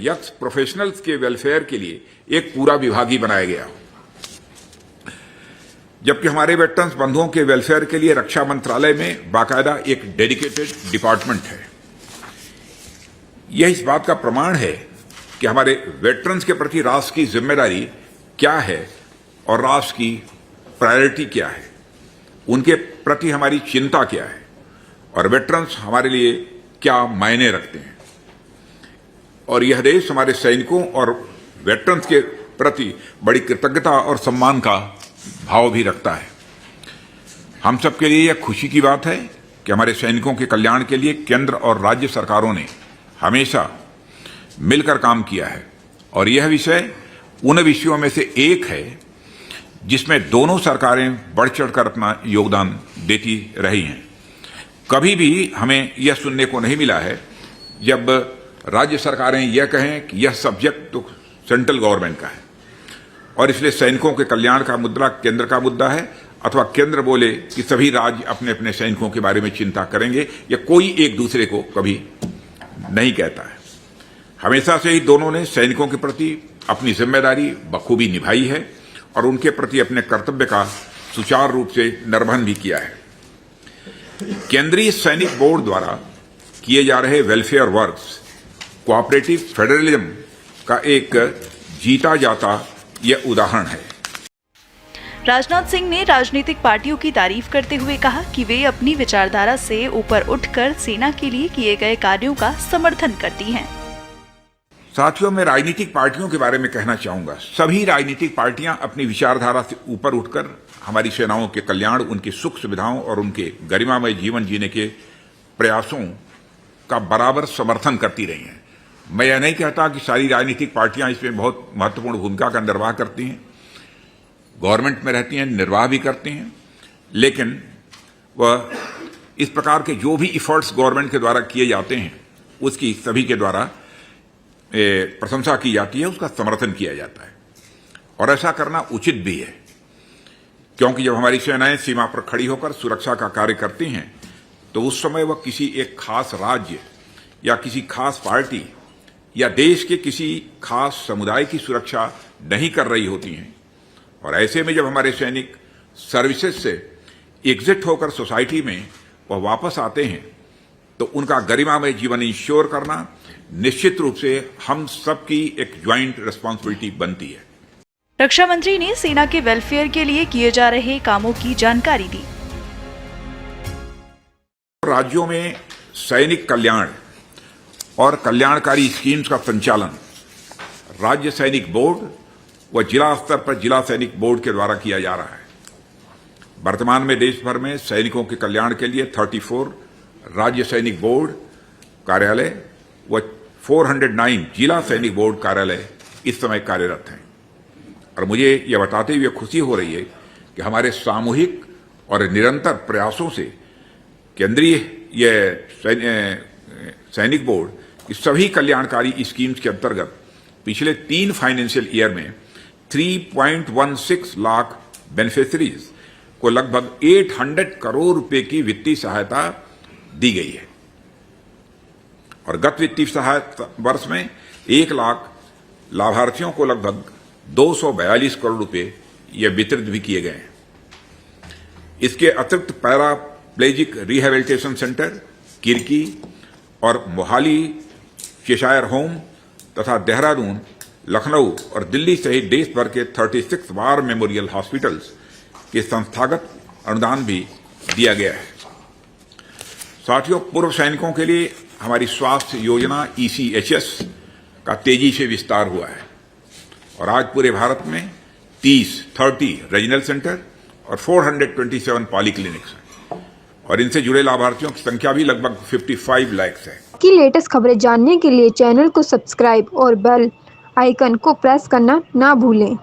X professionals के welfare के लिए एक पूरा विभाग ही बनाया गया, जबकि हमारे वेटरन्स बंधुओं के वेलफेयर के लिए रक्षा मंत्रालय में बाकायदा एक डेडिकेटेड डिपार्टमेंट है। यह इस बात का प्रमाण है कि हमारे वेटरन्स के प्रति राष्ट्र की जिम्मेदारी क्या है और राष्ट्र की प्रायोरिटी क्या है, उनके प्रति हमारी चिंता क्या है और वेटरन्स हमारे लिए क्या मायने रखते हैं। और यह देश हमारे सैनिकों और वेटरन्स के प्रति बड़ी कृतज्ञता और सम्मान का भाव भी रखता है। हम सबके लिए यह खुशी की बात है कि हमारे सैनिकों के कल्याण के लिए केंद्र और राज्य सरकारों ने हमेशा मिलकर काम किया है और यह विषय उन विषयों में से एक है जिसमें दोनों सरकारें बढ़ चढ़कर अपना योगदान देती रही हैं। कभी भी हमें यह सुनने को नहीं मिला है जब राज्य सरकारें यह कहें कि यह सब्जेक्ट तो सेंट्रल गवर्नमेंट का है और इसलिए सैनिकों के कल्याण का मुद्दा केंद्र का मुद्दा है, अथवा केंद्र बोले कि सभी राज्य अपने अपने सैनिकों के बारे में चिंता करेंगे, या कोई एक दूसरे को कभी नहीं कहता है। हमेशा से ही दोनों ने सैनिकों के प्रति अपनी जिम्मेदारी बखूबी निभाई है और उनके प्रति अपने कर्तव्य का सुचारू रूप से निर्वहन भी किया है। केंद्रीय सैनिक बोर्ड द्वारा किए जा रहे वेलफेयर वर्क्स कोऑपरेटिव फेडरलिज्म का एक जीता जाता यह उदाहरण है। राजनाथ सिंह ने राजनीतिक पार्टियों की तारीफ करते हुए कहा कि वे अपनी विचारधारा से ऊपर उठकर सेना के लिए किए गए कार्यों का समर्थन करती हैं। साथियों, मैं राजनीतिक पार्टियों के बारे में कहना चाहूंगा। सभी राजनीतिक पार्टियां अपनी विचारधारा से ऊपर उठकर हमारी सेनाओं के कल्याण, उनकी सुख सुविधाओं और उनके गरिमामय जीवन जीने के प्रयासों का बराबर समर्थन करती रही हैं। मैं यह नहीं कहता कि सारी राजनीतिक पार्टियां इसमें बहुत महत्वपूर्ण भूमिका का निर्वाह करती हैं, गवर्नमेंट में रहती हैं, निर्वाह भी करती हैं, लेकिन वह इस प्रकार के जो भी इफर्ट्स गवर्नमेंट के द्वारा किए जाते हैं उसकी सभी के द्वारा प्रशंसा की जाती है, उसका समर्थन किया जाता है और ऐसा करना उचित भी है, क्योंकि जब हमारी सेनाएं सीमा पर खड़ी होकर सुरक्षा का कार्य करती हैं तो उस समय वह किसी एक खास राज्य या किसी खास पार्टी या देश के किसी खास समुदाय की सुरक्षा नहीं कर रही होती हैं। और ऐसे में जब हमारे सैनिक सर्विसेज से एग्जिट होकर सोसाइटी में वह वापस आते हैं तो उनका गरिमामय जीवन इंश्योर करना निश्चित रूप से हम सबकी एक ज्वाइंट रिस्पांसिबिलिटी बनती है। रक्षा मंत्री ने सेना के वेलफेयर के लिए किए जा रहे कामों की जानकारी दी। राज्यों में सैनिक कल्याण और कल्याणकारी स्कीम्स का संचालन राज्य सैनिक बोर्ड व जिला स्तर पर जिला सैनिक बोर्ड के द्वारा किया जा रहा है। वर्तमान में देश भर में सैनिकों के कल्याण के लिए 34 राज्य सैनिक बोर्ड कार्यालय व 409 जिला सैनिक बोर्ड कार्यालय इस समय कार्यरत हैं। और मुझे यह बताते हुए खुशी हो रही है कि हमारे सामूहिक और निरंतर प्रयासों से केंद्रीय सैनिक बोर्ड की सभी कल्याणकारी स्कीम्स के अंतर्गत पिछले 3 फाइनेंशियल ईयर में 3.16 लाख बेनिफिशरीज को लगभग 800 करोड़ रुपए की वित्तीय सहायता दी गई है और गत वित्तीय सहायता वर्ष में 1 लाख लाभार्थियों को लगभग 242 करोड़ रुपए यह वितरित भी किए गए हैं। इसके अतिरिक्त पैराप्लेजिक रिहेबिलिटेशन सेंटर किरकी और मोहाली, चेशायर होम तथा देहरादून, लखनऊ और दिल्ली सहित देश भर के 36 वार मेमोरियल हॉस्पिटल्स के संस्थागत अनुदान भी दिया गया है। साथियों, पूर्व सैनिकों के लिए हमारी स्वास्थ्य योजना ECHS का तेजी से विस्तार हुआ है और आज पूरे भारत में 30 रीजनल सेंटर और 427 पॉलीक्लिनिक्स हैं और इनसे जुड़े लाभार्थियों की संख्या भी लगभग 55 लाख है। की लेटेस्ट खबरें जानने के लिए चैनल को सब्सक्राइब और बेल आइकन को प्रेस करना ना भूलें।